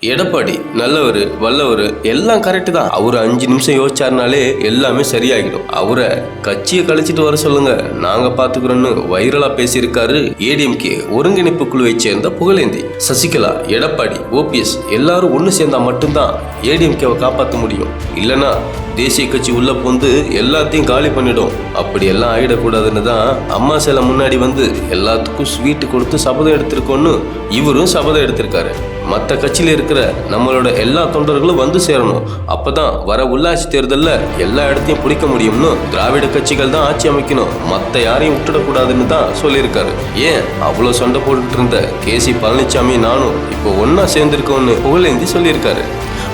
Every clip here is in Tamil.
எடப்பாடி நல்லவரு வல்லவரு எல்லாம் கரெக்ட் தான். அவரு 5 நிமிஷம் யோசிச்சாருனாலே எல்லாமே சரியாகிடும். அவரை கட்சியை கழிச்சிட்டு வர சொல்லுங்க, நாங்க பாத்துக்கிறோம்னு வைரலா பேசியிருக்காரு ஏடிஎம்கே ஒருங்கிணைப்பு குழுவை சேர்ந்த புகழேந்தி. சசிகலா, எடப்பாடி, ஓபிஎஸ் எல்லாரும் ஒண்ணு சேர்ந்தா மட்டும்தான் ஏடிஎம்கேவை காப்பாற்ற முடியும். இல்லனா தேசிய கட்சி உள்ள புந்து எல்லாத்தையும் காலி பண்ணிடும். அப்படி எல்லாம் ஆயிடக்கூடாதுன்னு தான் அம்மா சில முன்னாடி வந்து எல்லாத்துக்கும் ஸ்வீட் கொடுத்து சபதம் எடுத்திருக்கோன்னு இவரும் சபதம் எடுத்திருக்காரு. மற்ற கட்சியில இருக்கிற நம்மளோட எல்லா தொண்டர்களும் வந்து சேரணும், அப்பதான் வர உள்ளாட்சி தேர்தல்ல எல்லா இடத்தையும் பிடிக்க முடியும்னு திராவிட கட்சிகள் தான் ஆட்சி அமைக்கணும், மற்ற யாரையும் விட்டுடக்கூடாதுன்னு தான் சொல்லியிருக்காரு. ஏன் அவ்வளவு சண்டை போட்டுட்டு இருந்த கேசி பழனிசாமி நானும் இப்போ ஒன்னா சேர்ந்திருக்கோம்னு புகழேந்தி சொல்லியிருக்காரு.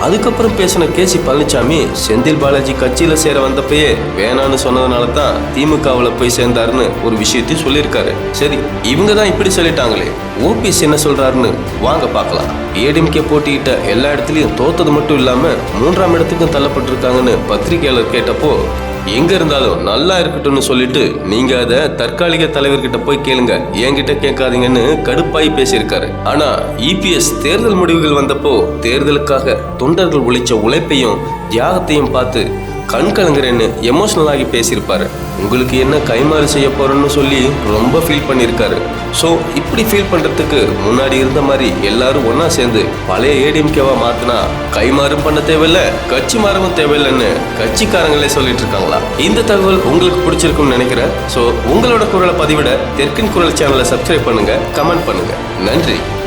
அதுக்கப்புறம் பேசின கேசி பழனிசாமி செந்தில் பாலாஜி கட்சியில சேர வந்தப்பயே வேணான்னு சொன்னதுனால தான் திமுகவில் போய் சேர்ந்தாருன்னு ஒரு விஷயத்தையும் சொல்லியிருக்காரு. சரி, இவங்க தான் இப்படி சொல்லிட்டாங்களே, ஓபிஎஸ் என்ன சொல்றாருன்னு வாங்க பார்க்கலாம். ஏடிஎம்கே போட்டியிட்ட எல்லா இடத்துலயும் தோத்தது மட்டும் இல்லாம 3ஆம் இடத்துக்கும் தள்ளப்பட்டிருக்காங்கன்னு பத்திரிகையாளர் கேட்டப்போ, எங்க இருந்தாலும் நல்லா இருக்கட்டும்னு சொல்லிட்டு நீங்க அத தற்காலிக தலைவர்கிட்ட போய் கேளுங்க, என்கிட்ட கேட்காதீங்கன்னு கடுப்பாய் பேசியிருக்காரு. ஆனா இபிஎஸ் தேர்தல் முடிவுகள் வந்தப்போ தேர்தலுக்காக தொண்டர்கள் உழைச்ச உழைப்பையும் தியாகத்தையும் பார்த்து கண் கலங்குறேன்னு எமோஷனல் ஆகி பேசியிருப்பாரு. உங்களுக்கு என்ன கைமாறு செய்ய போறேன்னு சொல்லி ரொம்ப ஃபீல் பண்ணியிருக்காரு. ஸோ இப்படி ஃபீல் பண்றதுக்கு முன்னாடி இருந்த மாதிரி எல்லாரும் ஒன்னா சேர்ந்து பழைய ஏடிஎம்கேவா மாத்தினா கைமாறும் பண்ண தேவையில்ல, கட்சி மாறவும் தேவையில்லைன்னு கட்சிக்காரங்களே சொல்லிட்டு இருக்காங்களா? இந்த தகவல் உங்களுக்கு பிடிச்சிருக்கும்னு நினைக்கிறேன். ஸோ உங்களோட குரலை பதிவிட தெற்கின் குரல் சேனலை சப்ஸ்கிரைப் பண்ணுங்க, கமெண்ட் பண்ணுங்க. நன்றி.